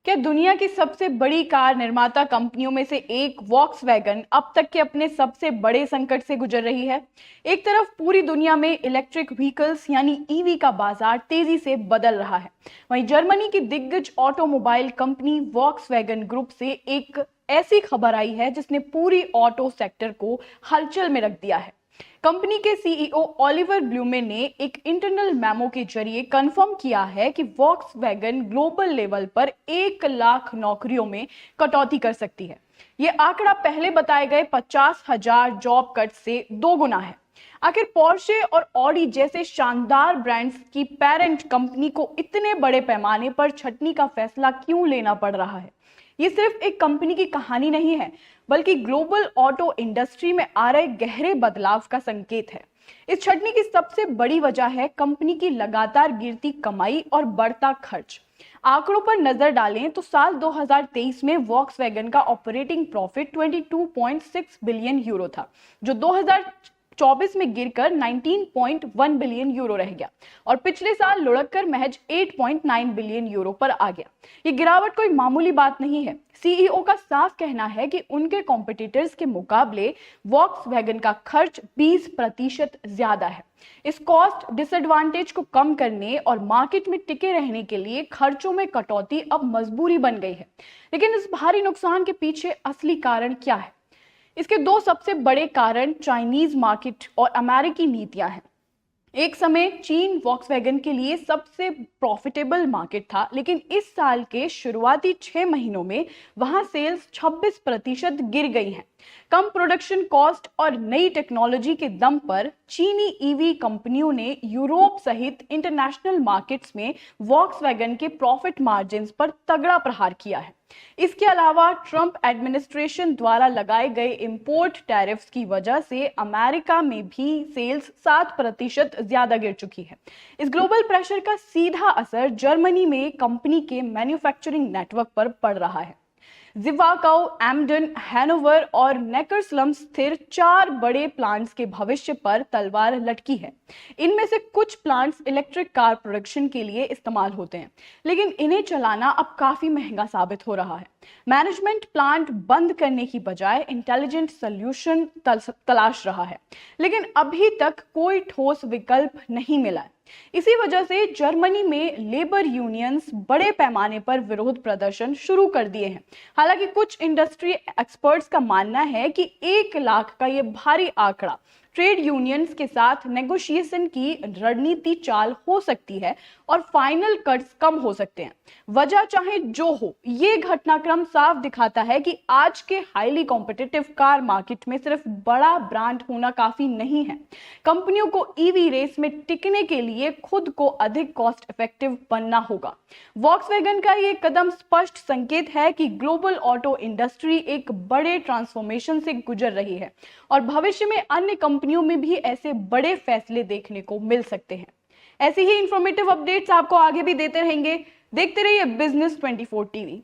क्या दुनिया की सबसे बड़ी कार निर्माता कंपनियों में से एक वॉक्सवैगन अब तक के अपने सबसे बड़े संकट से गुजर रही है। एक तरफ पूरी दुनिया में इलेक्ट्रिक व्हीकल्स यानी ईवी का बाजार तेजी से बदल रहा है, वहीं जर्मनी की दिग्गज ऑटोमोबाइल कंपनी वॉक्सवैगन ग्रुप से एक ऐसी खबर आई है जिसने पूरी ऑटो सेक्टर को हलचल में रख दिया है। कंपनी के सीईओ ओलिवर ब्लूमे ने एक इंटरनल मेमो के जरिए कंफर्म किया है कि वॉक्सवैगन ग्लोबल लेवल पर 1 लाख नौकरियों में कटौती कर सकती है। ये आंकड़ा पहले बताए गए 50,000 जॉब कट से 2 गुना है। आखिर पोर्शे और ऑडी जैसे शानदार ब्रांड्स की पेरेंट कंपनी को इतने बड़े पैमाने पर छंटनी का फैसला क्यों लेना पड़ रहा है? ये सिर्फ एक कंपनी की कहानी नहीं है, बल्कि ग्लोबल ऑटो इंडस्ट्री में आ रहे गहरे बदलाव का संकेत है। इस छंटनी की सबसे बड़ी वजह है कंपनी की लगातार गिरती कमाई और बढ़ता खर्च। आंकड़ों पर नजर डालें तो साल 2023 में वॉक्सवैगन का ऑपरेटिंग प्रॉफिट 22.6 बिलियन यूरो था, जो 2024 में गिरकर 19.1 बिलियन यूरो रह गया और पिछले साल लुढ़ककर महज 8.9 बिलियन यूरो पर आ गया। ये गिरावट कोई मामूली बात नहीं है। सीईओ का साफ कहना है कि उनके कॉम्पिटिटर्स के मुकाबले वॉक्सवैगन का खर्च 20% ज्यादा है। इस कॉस्ट डिसएडवांटेज को कम करने और मार्केट में टिके रहने के लिए खर्चों में कटौती अब मजबूरी बन गई है। लेकिन इस भारी नुकसान के पीछे असली कारण क्या है? इसके 2 सबसे बड़े कारण चाइनीज मार्केट और अमेरिकी नीतियां हैं। एक समय चीन वॉक्सवैगन के लिए सबसे प्रॉफिटेबल मार्केट था, लेकिन इस साल के शुरुआती 6 महीनों में वहां सेल्स 26% गिर गई हैं। कम प्रोडक्शन कॉस्ट और नई टेक्नोलॉजी के दम पर चीनी ईवी कंपनियों ने यूरोप सहित इंटरनेशनल मार्केट्स में वॉक्सवैगन के प्रॉफिट मार्जिन्स पर तगड़ा प्रहार किया है। इसके अलावा ट्रंप एडमिनिस्ट्रेशन द्वारा लगाए गए इंपोर्ट टैरिफ्स की वजह से अमेरिका में भी सेल्स 7% ज्यादा गिर चुकी है। इस ग्लोबल प्रेशर का सीधा असर जर्मनी में कंपनी के मैन्युफैक्चरिंग नेटवर्क पर पड़ रहा है। जिवाकाउ, एम्डन, हैनोवर और नेकर्सलम स्थिर 4 बड़े प्लांट्स के भविष्य पर तलवार लटकी है। इनमें से कुछ प्लांट्स इलेक्ट्रिक कार प्रोडक्शन के लिए इस्तेमाल होते हैं, लेकिन इन्हें चलाना अब काफी महंगा साबित हो रहा है। मैनेजमेंट प्लांट बंद करने की बजाय इंटेलिजेंट सॉल्यूशन तलाश रहा है, लेकिन अभी तक कोई ठोस विकल्प नहीं मिला है। इसी वजह से जर्मनी में लेबर यूनियंस बड़े पैमाने पर विरोध प्रदर्शन शुरू कर दिए हैं। हालांकि कुछ इंडस्ट्री एक्सपर्ट्स का मानना है कि 1 लाख का ये भारी आंकड़ा ट्रेड यूनियंस के साथ नेगोशिएशन की रणनीति चाल हो सकती है और फाइनल कट्स कम हो सकते हैं। वजह चाहे जो हो, ये घटनाक्रम साफ दिखाता है कि आज के हाईली कॉम्पिटिटिव कार मार्केट में सिर्फ बड़ा ब्रांड होना काफी नहीं है। कंपनियों को ईवी रेस में टिकने के लिए खुद को अधिक कॉस्ट इफेक्टिव बनना होगा। वॉक्सवैगन का ये कदम स्पष्ट संकेत है कि ग्लोबल ऑटो इंडस्ट्री एक बड़े ट्रांसफॉर्मेशन से गुजर रही है और भविष्य में अन्य कंपनियों में भी ऐसे बड़े फैसले देखने को मिल सकते हैं। ऐसी ही इंफॉर्मेटिव अपडेट्स आपको आगे भी देते रहेंगे। देखते रहिए बिजनेस 24 टीवी।